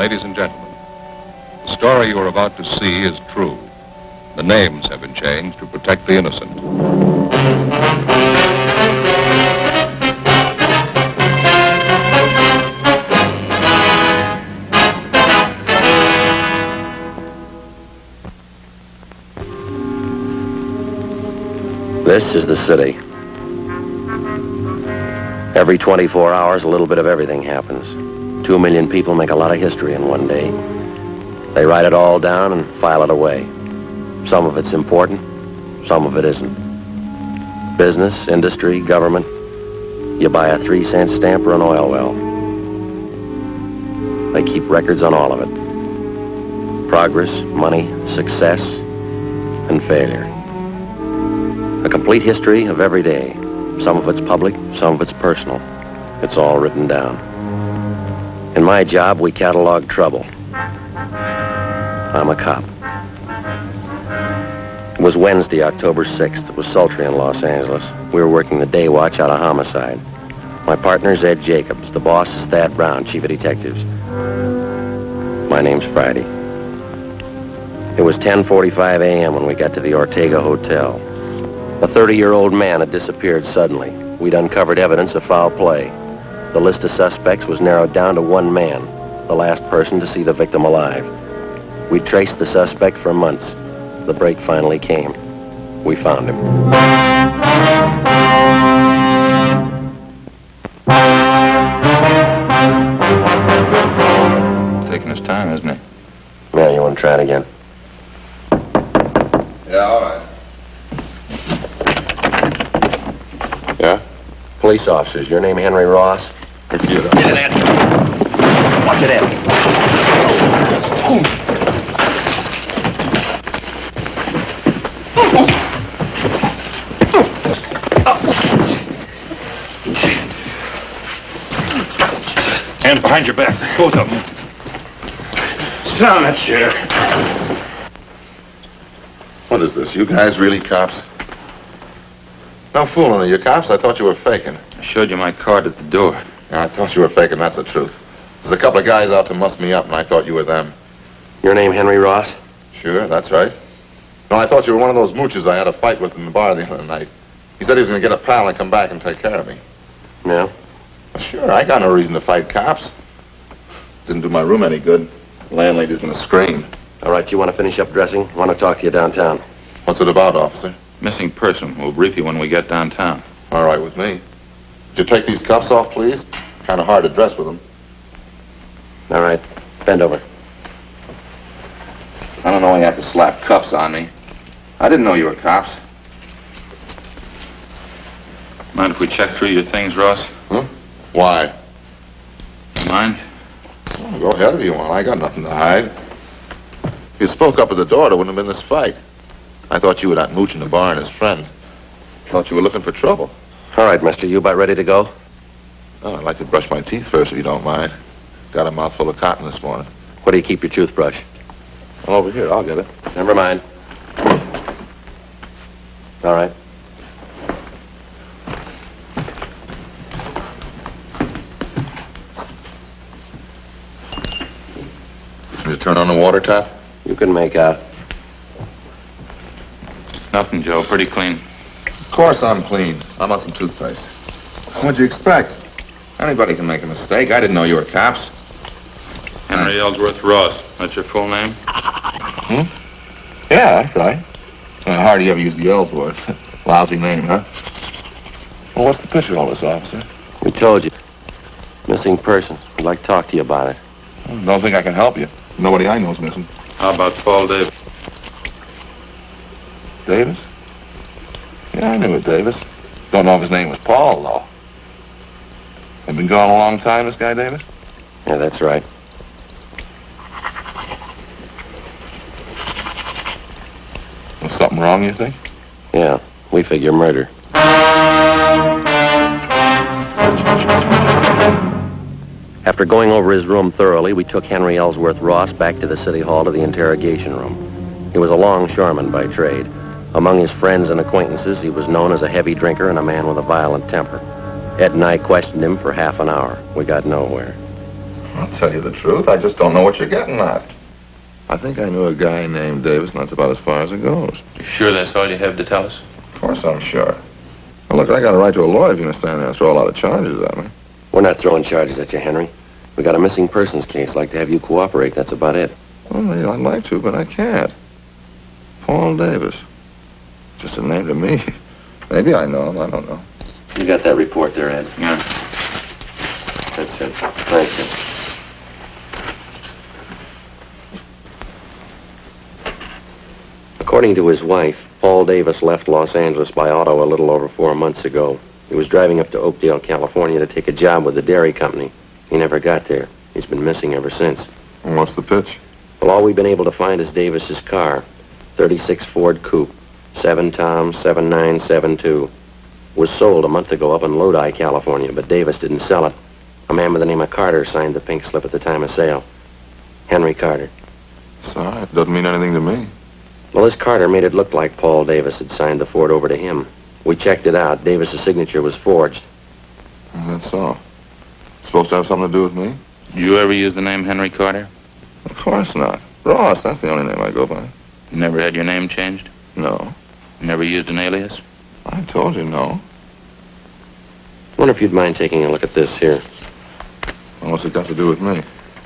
Ladies and gentlemen, the story you are about to see is true. The names have been changed to protect the innocent. This is the city. Every 24 hours, a little bit of everything happens. 2 million people make a lot of history in one day. They write it all down and file it away. Some of it's important, some of it isn't. Business, industry, government. You buy a 3-cent stamp or an oil well. They keep records on all of it. Progress, money, success, and failure. A complete history of every day. Some of it's public, some of it's personal. It's all written down. In my job, we catalog trouble. I'm a cop. It was Wednesday, October 6th. It was sultry in Los Angeles. We were working the day watch out of homicide. My partner's Ed Jacobs. The boss is Thad Brown, chief of detectives. My name's Friday. It was 10:45 a.m. when we got to the Ortega Hotel. A 30-year-old man had disappeared suddenly. We'd uncovered evidence of foul play. The list of suspects was narrowed down to one man, the last person to see the victim alive. We traced the suspect for months. The break finally came. We found him. Taking his time, isn't he? Yeah, you want to try it again? Yeah, all right. Yeah? Police officers, your name Henry Ross? Computer. Get in there. Watch it, Ed. Hands behind your back, both of them. Sit down in that chair. What is this? You guys really cops? No fooling you cops. I thought you were faking. I showed you my card at the door. Yeah, I thought you were faking. That's the truth. There's a couple of guys out to muss me up, and I thought you were them. Your name Henry Ross? Sure, that's right. No, I thought you were one of those mooches I had a fight with in the bar the other night. He said he was going to get a pal and come back and take care of me. Yeah? Well, sure, I got no reason to fight cops. Didn't do my room any good. The landlady's going to scream. All right, you want to finish up dressing? I want to talk to you downtown. What's it about, officer? Missing person. We'll brief you when we get downtown. All right with me. Would you take these cuffs off, please? Kind of hard to dress with them. All right. Bend over. I don't know why you have to slap cuffs on me. I didn't know you were cops. Mind if we check through your things, Ross? Huh? Why? Mind? Well, go ahead if you want. I got nothing to hide. If you spoke up at the door, there wouldn't have been this fight. I thought you were that mooch in the bar and his friend. Thought you were looking for trouble. All right, mister. You about ready to go? Oh, I'd like to brush my teeth first, if you don't mind. Got a mouthful of cotton this morning. Where do you keep your toothbrush? Over here. I'll get it. Never mind. All right. Can you turn on the water tap? You can make out. Nothing, Joe. Pretty clean. Of course I'm clean. I'm on some toothpaste. What'd you expect? Anybody can make a mistake. I didn't know you were cops. Henry Ellsworth Ross. That's your full name? Hmm? Yeah, that's right. Hardly ever use the L's word. Lousy name, huh? Well, what's the picture of all this, officer? We told you. Missing person. We'd like to talk to you about it. Don't think I can help you. Nobody I know's missing. How about Paul Davis? Davis? Yeah, I knew it, Davis. Don't know if his name was Paul, though. Have been gone a long time, this guy, Davis? Yeah, that's right. Was something wrong, you think? Yeah, we figure murder. After going over his room thoroughly, we took Henry Ellsworth Ross back to the city hall to the interrogation room. He was a longshoreman by trade. Among his friends and acquaintances, he was known as a heavy drinker and a man with a violent temper. Ed and I questioned him for half an hour. We got nowhere. I'll tell you the truth. I just don't know what you're getting at. I think I knew a guy named Davis, and that's about as far as it goes. You sure that's all you have to tell us? Of course I'm sure. Well, look, I got a right to a lawyer if you're going to stand there and throw a lot of charges at me. We're not throwing charges at you, Henry. We got a missing persons case. Like to have you cooperate. That's about it. Well, yeah, I'd like to, but I can't. Paul Davis. Just a name to me. Maybe I know him. I don't know. You got that report there, Ed? Yeah. That's it. Thank you. According to his wife, Paul Davis left Los Angeles by auto a little over 4 months ago. He was driving up to Oakdale, California to take a job with the dairy company. He never got there. He's been missing ever since. And what's the pitch? Well, all we've been able to find is Davis's car. 36 Ford Coupe. 7 Tom 7972. Was sold a month ago up in Lodi, California, but Davis didn't sell it. A man by the name of Carter signed the pink slip at the time of sale. Henry Carter. Sorry, it doesn't mean anything to me. Well, this Carter made it look like Paul Davis had signed the Ford over to him. We checked it out. Davis's signature was forged. That's all. Supposed to have something to do with me? Did you ever use the name Henry Carter? Of course not. Ross, that's the only name I go by. You never had your name changed? No. You never used an alias? I told you no. Wonder if you'd mind taking a look at this here. Well, what's it got to do with me?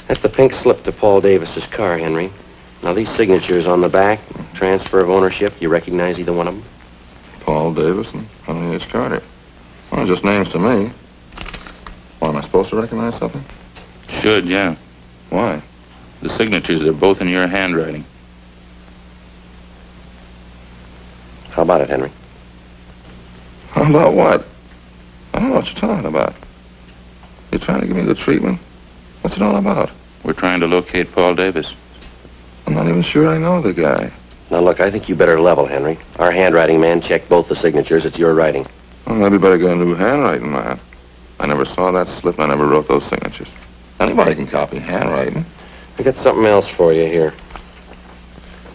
That's the pink slip to Paul Davis's car, Henry. Now, these signatures on the back, transfer of ownership, you recognize either one of them? Paul Davis and Henry H. Carter. Well, just names to me. Why, am I supposed to recognize something? Should, yeah. Why? The signatures are both in your handwriting. How about it, Henry? How about what? I don't know what you're talking about. You trying to give me the treatment? What's it all about? We're trying to locate Paul Davis. I'm not even sure I know the guy. Now, look, I think you better level, Henry. Our handwriting man checked both the signatures. It's your writing. Well, maybe better get a new handwriting, man. I never saw that slip, and I never wrote those signatures. Anybody can copy handwriting. I got something else for you here.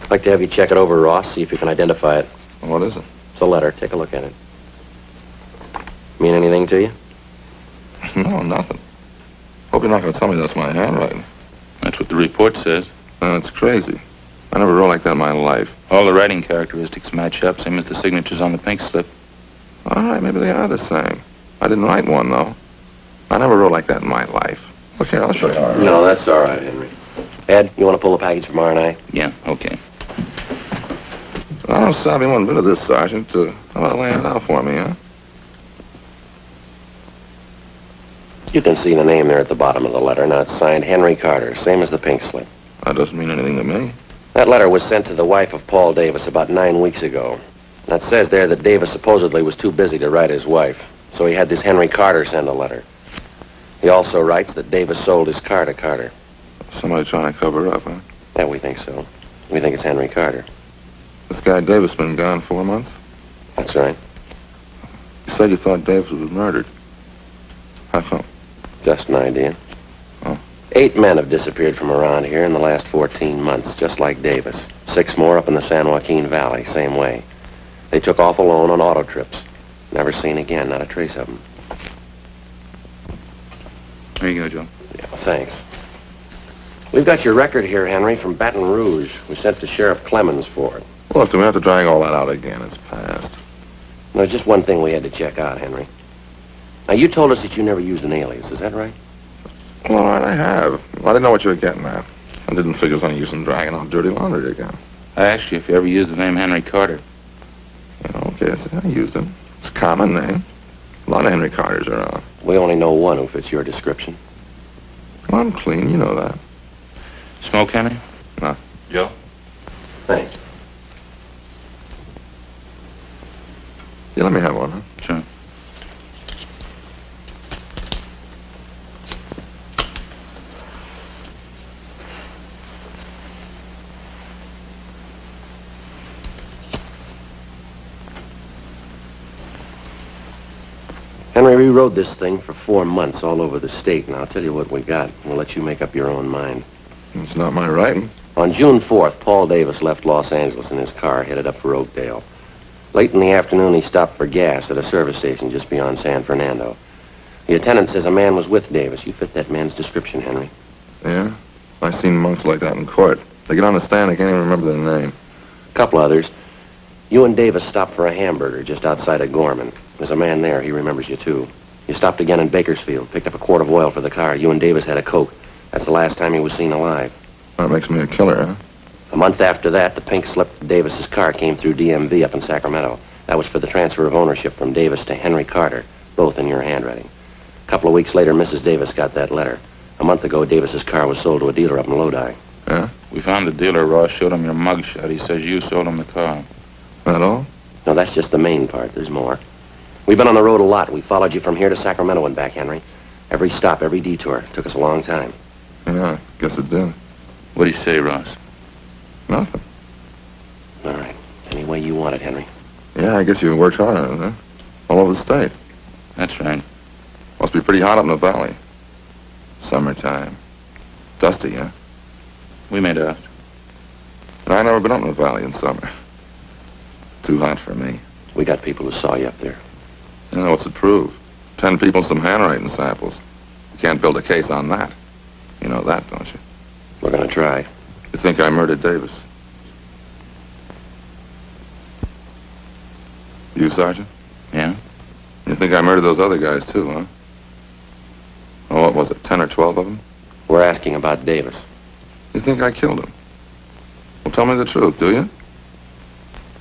I'd like to have you check it over, Ross, see if you can identify it. What is it? It's a letter. Take a look at it. Mean anything to you? No, nothing. Hope you're not going to tell me that's my handwriting. That's what the report says. That's crazy. I never wrote like that in my life. All the writing characteristics match up, same as the signatures on the pink slip. All right, maybe they are the same. I didn't write one, though. I never wrote like that in my life. Look here, I'll show you. No, that's all right, Henry. Ed, you want to pull the package from R&I? Yeah, okay. I don't savvy one bit of this, Sergeant. How about laying it out for me, huh? You can see the name there at the bottom of the letter. Now, it's signed Henry Carter, same as the pink slip. That doesn't mean anything to me. That letter was sent to the wife of Paul Davis about 9 weeks ago. That says there that Davis supposedly was too busy to write his wife, so he had this Henry Carter send a letter. He also writes that Davis sold his car to Carter. Somebody trying to cover up, huh? Yeah, we think so. We think it's Henry Carter. This guy Davis been gone 4 months? That's right. You said you thought Davis was murdered. How come? Just an idea. Oh. 8 men have disappeared from around here in the last 14 months, just like Davis. 6 more up in the San Joaquin Valley, same way. They took off alone on auto trips. Never seen again, not a trace of them. Here you go, Joe. Yeah, thanks. We've got your record here, Henry, from Baton Rouge. We sent to Sheriff Clemens for it. Look, do we have to drag all that out again? It's past. There's just one thing we had to check out, Henry. Now, you told us that you never used an alias, is that right? Well, all right, I have. I didn't know what you were getting at. I didn't figure it was any use in dragging out dirty laundry again. I asked you if you ever used the name Henry Carter. Yeah, okay, I used it. It's a common name. A lot of Henry Carters are around. We only know one who fits your description. Well, I'm clean, you know that. Smoke, Henry? No. Joe? Thanks. Yeah, let me have one, huh? Sure. Henry, we rode this thing for 4 months all over the state, and I'll tell you what we got. We'll let you make up your own mind. It's not my writing. On June 4th, Paul Davis left Los Angeles in his car, headed up for Oakdale. Late in the afternoon, he stopped for gas at a service station just beyond San Fernando. The attendant says a man was with Davis. You fit that man's description, Henry. Yeah? I seen monks like that in court. They get on the stand, they can't even remember their name. A couple others. You and Davis stopped for a hamburger just outside of Gorman. There's a man there. He remembers you, too. You stopped again in Bakersfield, picked up a quart of oil for the car. You and Davis had a Coke. That's the last time he was seen alive. That makes me a killer, huh? A month after that, the pink slip of Davis's car came through DMV up in Sacramento. That was for the transfer of ownership from Davis to Henry Carter, both in your handwriting. A couple of weeks later, Mrs. Davis got that letter. A month ago, Davis's car was sold to a dealer up in Lodi. Yeah? We found the dealer. Ross showed him your mugshot. He says you sold him the car. That all? No, that's just the main part. There's more. We've been on the road a lot. We followed you from here to Sacramento and back, Henry. Every stop, every detour. Took us a long time. Yeah, guess it did. What do you say, Ross? Nothing. All right. Any way you want it, Henry. Yeah, I guess you worked hard on it, huh? All over the state. That's right. Must be pretty hot up in the valley. Summertime. Dusty, huh? We made out. I've never been up in the valley in summer. Too hot for me. We got people who saw you up there. Yeah, what's it prove? 10 people, some handwriting samples. You can't build a case on that. You know that, don't you? We're gonna try. You think I murdered Davis? You, Sergeant? Yeah? You think I murdered those other guys, too, huh? Oh, what was it, 10 or 12 of them? We're asking about Davis. You think I killed him? Well, tell me the truth, do you?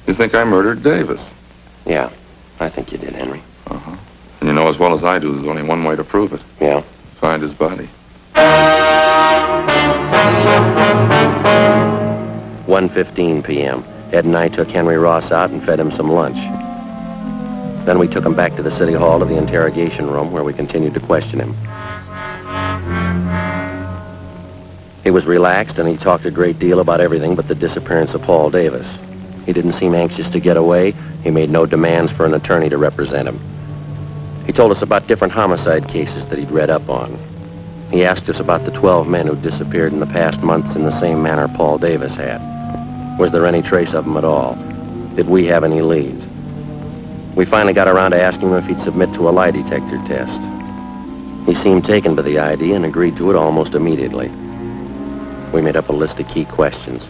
You think I murdered Davis? Yeah, I think you did, Henry. Uh-huh. And you know as well as I do there's only one way to prove it. Yeah? Find his body. 1:15 p.m. Ed and I took Henry Ross out and fed him some lunch. Then we took him back to the city hall to the interrogation room where we continued to question him. He was relaxed and he talked a great deal about everything but the disappearance of Paul Davis. He didn't seem anxious to get away. He made no demands for an attorney to represent him. He told us about different homicide cases that he'd read up on. He asked us about the 12 men who disappeared in the past months in the same manner Paul Davis had. Was there any trace of them at all? Did we have any leads? We finally got around to asking him if he'd submit to a lie detector test. He seemed taken by the idea and agreed to it almost immediately. We made up a list of key questions.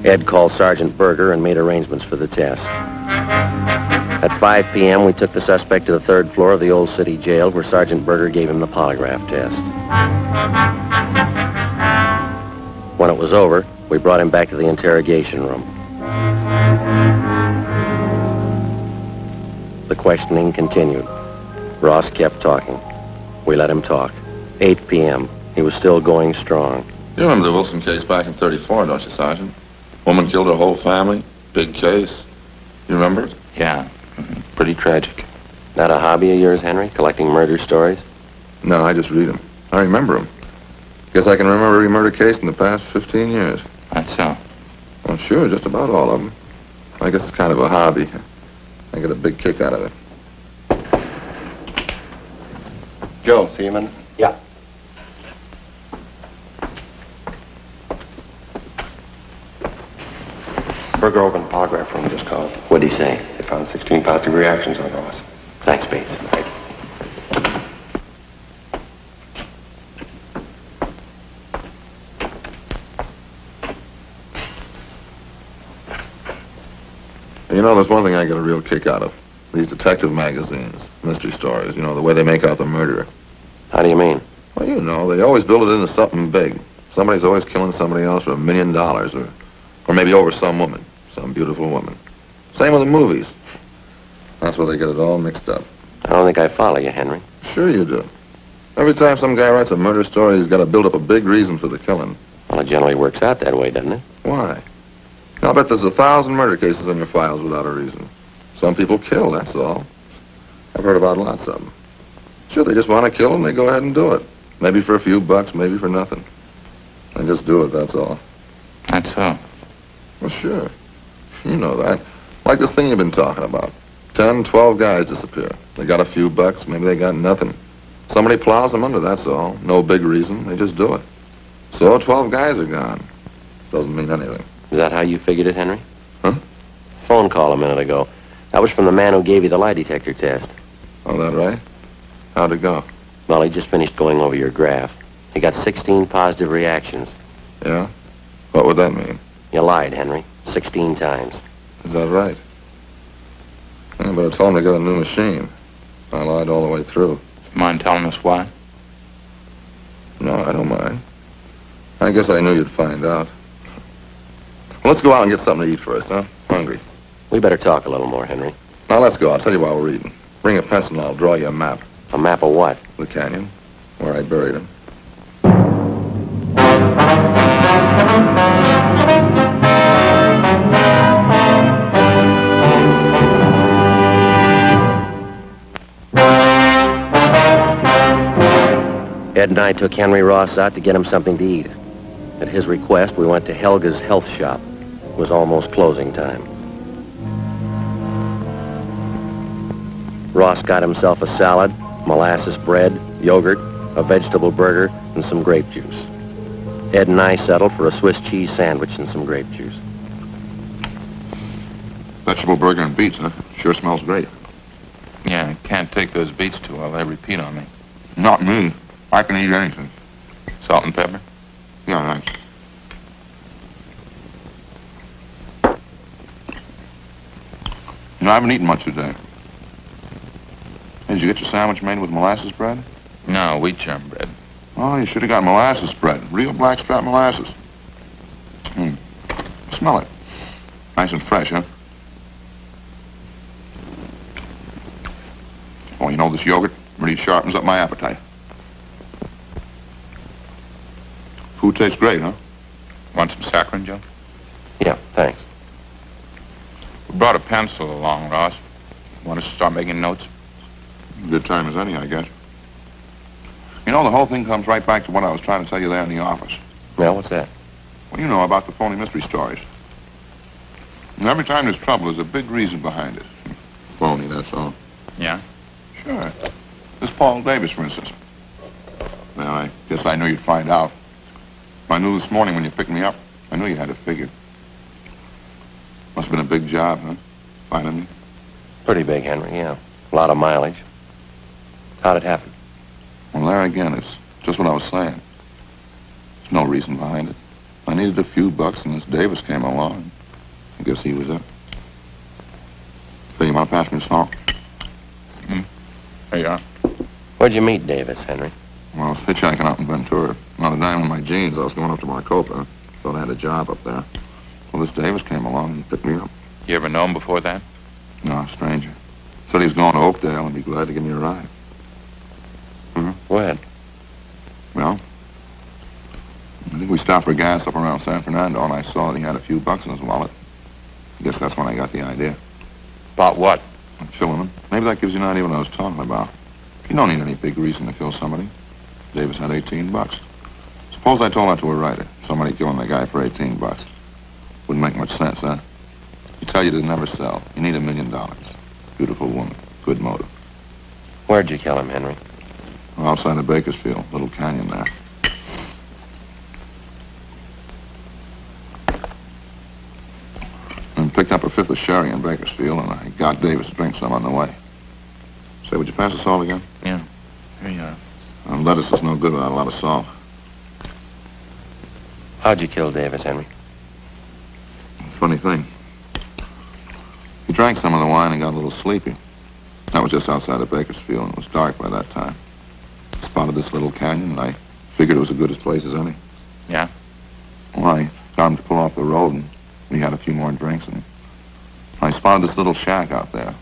Ed called Sergeant Berger and made arrangements for the test. At 5 p.m., we took the suspect to the 3rd floor of the old city jail where Sergeant Berger gave him the polygraph test. When it was over, we brought him back to the interrogation room. The questioning continued. Ross kept talking. We let him talk. 8 p.m. He was still going strong. You remember the Wilson case back in '34, don't you, Sergeant? Woman killed her whole family. Big case. You remember it? Yeah. Pretty tragic. That a hobby of yours, Henry? Collecting murder stories? No, I just read them. I remember them. Guess I can remember every murder case in the past 15 years. That's so. Well, sure, just about all of them. I guess it's kind of a hobby. I get a big kick out of it. Joe, see him in? Yeah. Berger over in the polygraph room just called. What'd he say? They found 16 positive reactions on Ross. Thanks, Bates. You know, there's one thing I get a real kick out of. These detective magazines, mystery stories, you know, the way they make out the murderer. How do you mean? Well, you know, they always build it into something big. Somebody's always killing somebody else for $1 million or maybe over some woman, some beautiful woman. Same with the movies. That's where they get it all mixed up. I don't think I follow you, Henry. Sure you do. Every time some guy writes a murder story, he's got to build up a big reason for the killing. Well, it generally works out that way, doesn't it? Why? I'll bet there's 1,000 murder cases in your files without a reason. Some people kill, that's all. I've heard about lots of them. Sure, they just want to kill and they go ahead and do it. Maybe for a few bucks, maybe for nothing. They just do it, that's all. That's so. Well, sure. You know that. Like this thing you've been talking about. 10, 12 guys disappear. They got a few bucks, maybe they got nothing. Somebody plows them under, that's all. No big reason, they just do it. So 12 guys are gone. Doesn't mean anything. Is that how you figured it, Henry? Huh? Phone call a minute ago. That was from the man who gave you the lie detector test. Oh, that right? How'd it go? Well, he just finished going over your graph. He got 16 positive reactions. Yeah? What would that mean? You lied, Henry. 16 times. Is that right? Yeah, but I told him to get a new machine. I lied all the way through. Mind telling us why? No, I don't mind. I guess I knew you'd find out. Well, let's go out and get something to eat first, huh? Hungry. We better talk a little more, Henry. Now, let's go. I'll tell you while we're eating. Bring a pencil and I'll draw you a map. A map of what? The canyon, where I buried him. Ed and I took Henry Ross out to get him something to eat. At his request, we went to Helga's health shop. It was almost closing time. Ross got himself a salad, molasses bread, yogurt, a vegetable burger, and some grape juice. Ed and I settled for a Swiss cheese sandwich and some grape juice. Vegetable burger and beets, huh? Sure smells great. Yeah, I can't take those beets too well. They repeat on me. Not me. I can eat anything. Salt and pepper? Yeah, thanks. You know, I haven't eaten much today. Hey, did you get your sandwich made with molasses bread? No, wheat germ bread. Oh, you should have got molasses bread. Real blackstrap molasses. Smell it. Nice and fresh, huh? Oh, you know, this yogurt really sharpens up my appetite. Food tastes great, huh? Want some saccharin, Joe? Yeah, thanks. We brought a pencil along, Ross. Want us to start making notes? Good time as any, I guess. You know, the whole thing comes right back to what I was trying to tell you there in the office. Yeah, what's that? Well, you know about the phony mystery stories. And every time there's trouble, there's a big reason behind it. Phony, that's all. Yeah? Sure. This Paul Davis, for instance. Well, I guess I knew you'd find out. I knew this morning when you picked me up. I knew you had it figured. Must have been a big job, huh? Finding me. Pretty big, Henry, yeah. A lot of mileage. How'd it happen? Well, there again, it's just what I was saying. There's no reason behind it. I needed a few bucks, and this Davis came along. I guess he was it. So you want to pass me the salt? There you are. Where'd you meet Davis, Henry? Well, I was hitchhiking out in Ventura. On a dime in my jeans, I was going up to Maricopa. Thought I had a job up there. Well, this Davis came along and picked me up. You ever know him before that? No, a stranger. Said he was going to Oakdale and be glad to give me a ride. Go ahead. Well, I think we stopped for gas up around San Fernando, and I saw that he had a few bucks in his wallet. I guess that's when I got the idea. About what? Killing him. Maybe that gives you an idea what I was talking about. You don't need any big reason to kill somebody. Davis had 18 bucks. Suppose I told that to a writer. Somebody killing the guy for 18 bucks. Wouldn't make much sense, huh? You tell you to never sell. You need $1 million. Beautiful woman. Good motive. Where'd you kill him, Henry? Outside of Bakersfield. Little canyon there. And picked up a fifth of sherry in Bakersfield, and I got Davis to drink some on the way. Say, would you pass the salt again? Yeah. Here you are. Lettuce is no good without a lot of salt. How'd you kill Davis, Henry? Funny thing. He drank some of the wine and got a little sleepy. That was just outside of Bakersfield, and it was dark by that time. Spotted this little canyon, and I figured it was as good a place as any. Yeah? Well, I got him to pull off the road, and we had a few more drinks, and I spotted this little shack out there,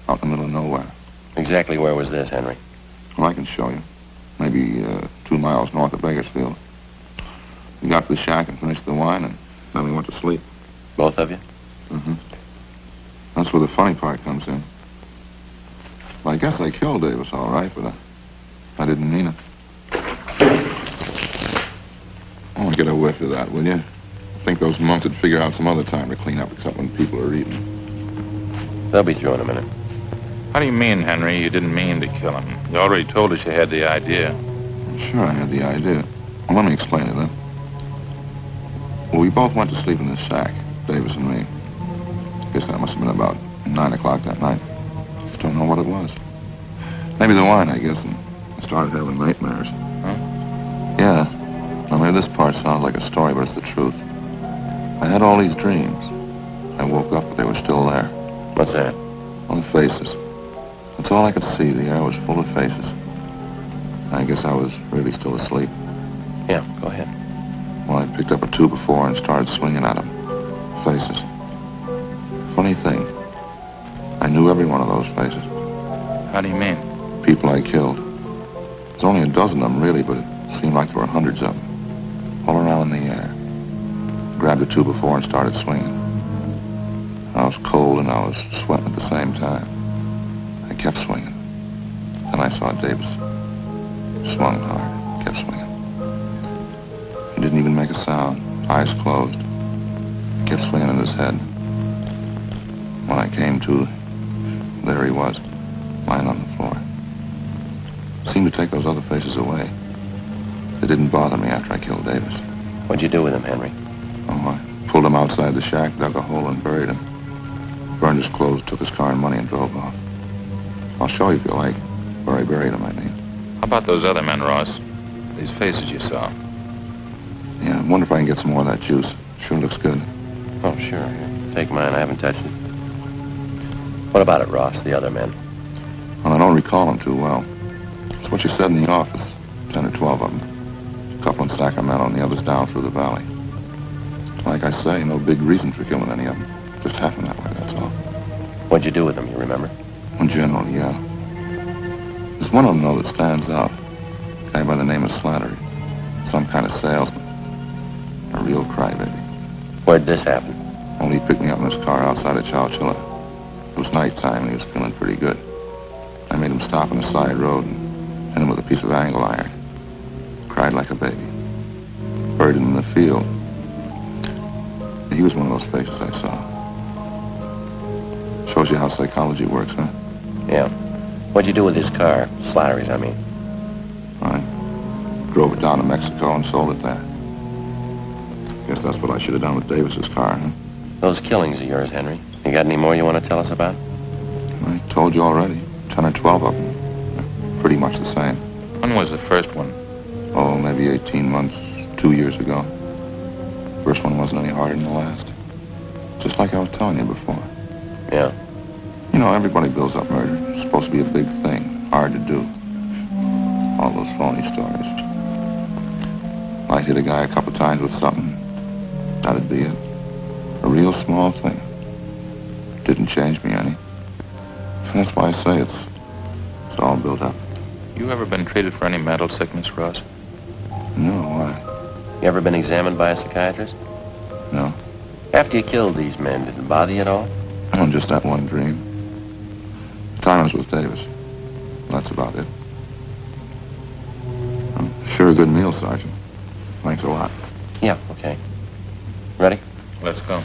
out in the middle of nowhere. Exactly where was this, Henry? Well, I can show you. Maybe 2 miles north of Bakersfield. We got to the shack and finished the wine, and then we went to sleep. Both of you? Mm-hmm. That's where the funny part comes in. Well, I guess I killed Davis, all right, but I didn't mean it. Oh, get a whiff of that, will you? I think those monks would figure out some other time to clean up except when people are eating. They'll be through in a minute. How do you mean, Henry, you didn't mean to kill him? You already told us you had the idea. Sure, I had the idea. Well, let me explain it, then. Well, we both went to sleep in this shack, Davis and me. Guess that must have been about 9 o'clock that night. Just don't know what it was. Maybe the wine, I guess, and I started having nightmares. Huh? Yeah. Larry, this part sounds like a story, but it's the truth. I had all these dreams. I woke up, but they were still there. What's that? All the faces. That's all I could see. The air was full of faces. I guess I was really still asleep. Yeah, go ahead. Well, I picked up a 2x4 and started swinging at them. Faces. Funny thing, I knew every one of those faces. How do you mean? People I killed. There's only a dozen of them, really, but it seemed like there were hundreds of them. All around in the air. Grabbed a 2x4 and started swinging. I was cold and I was sweating at the same time. I kept swinging. Then I saw Davis. Swung hard. Kept swinging. He didn't even make a sound. Eyes closed. Kept swinging in his head. When I came to, there he was, lying on the floor. Seemed to take those other faces away. They didn't bother me after I killed Davis. What'd you do with him, Henry? Oh, I pulled him outside the shack, dug a hole, and buried him. Burned his clothes, took his car and money, and drove off. I'll show you if you like. Where I buried him, I mean. How about those other men, Ross? These faces you saw. Yeah, I wonder if I can get some more of that juice. Sure looks good. Oh, sure. Here, take mine. I haven't touched it. What about it, Ross, the other men? Well, I don't recall them too well. It's what you said in the office. 10 or 12 of them. A couple in Sacramento and the others down through the valley. Like I say, no big reason for killing any of them. Just happened that way, that's all. What'd you do with them, you remember? In general, yeah. There's one of them, though, that stands out. A guy by the name of Slattery. Some kind of salesman. A real crybaby. Where'd this happen? Only he picked me up in his car outside of Chowchilla. It was nighttime and he was feeling pretty good. I made him stop on the side road and hit him with a piece of angle iron. Cried like a baby. Buried him in the field. He was one of those faces I saw. Shows you how psychology works, huh? Yeah. What'd you do with his car? Slattery's, I mean. I drove it down to Mexico and sold it there. Guess that's what I should have done with Davis's car, huh? Those killings of yours, Henry. You got any more you want to tell us about? I told you already. 10 or 12 of them. They're pretty much the same. When was the first one? Oh, maybe 18 months, 2 years ago. First one wasn't any harder than the last. Just like I was telling you before. Yeah. You know, everybody builds up murder. It's supposed to be a big thing. Hard to do. All those phony stories. Might hit a guy a couple times with something. That'd be it. A real small thing. Didn't change me any. That's why I say it's all built up. You ever been treated for any mental sickness, Ross? No, why? You ever been examined by a psychiatrist? No. After you killed these men, did it bother you at all? Oh, just that one dream. The time I was with Davis. That's about it. Sure a good meal, Sergeant. Thanks a lot. Yeah, okay. Ready? Let's go.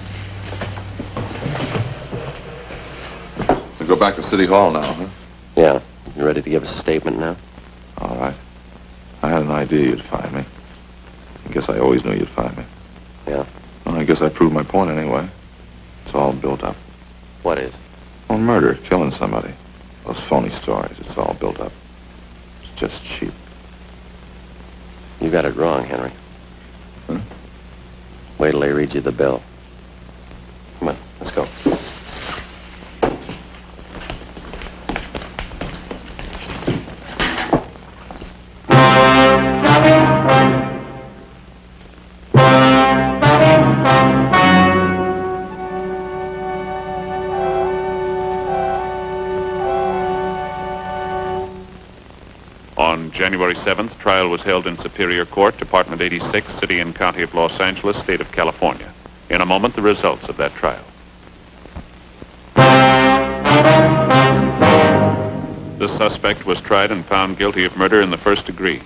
We go back to City Hall now, huh? Yeah. You ready to give us a statement now? All right. I had an idea you'd find me. I guess I always knew you'd find me. Yeah. Well, I guess I proved my point anyway. It's all built up. What is? Well, murder, killing somebody. Those phony stories, it's all built up. It's just cheap. You got it wrong, Henry. Huh? Wait till they read you the bill. Come on, let's go. On January 7th, trial was held in Superior Court, Department 86, City and County of Los Angeles, State of California. In a moment, the results of that trial. The suspect was tried and found guilty of murder in the first degree.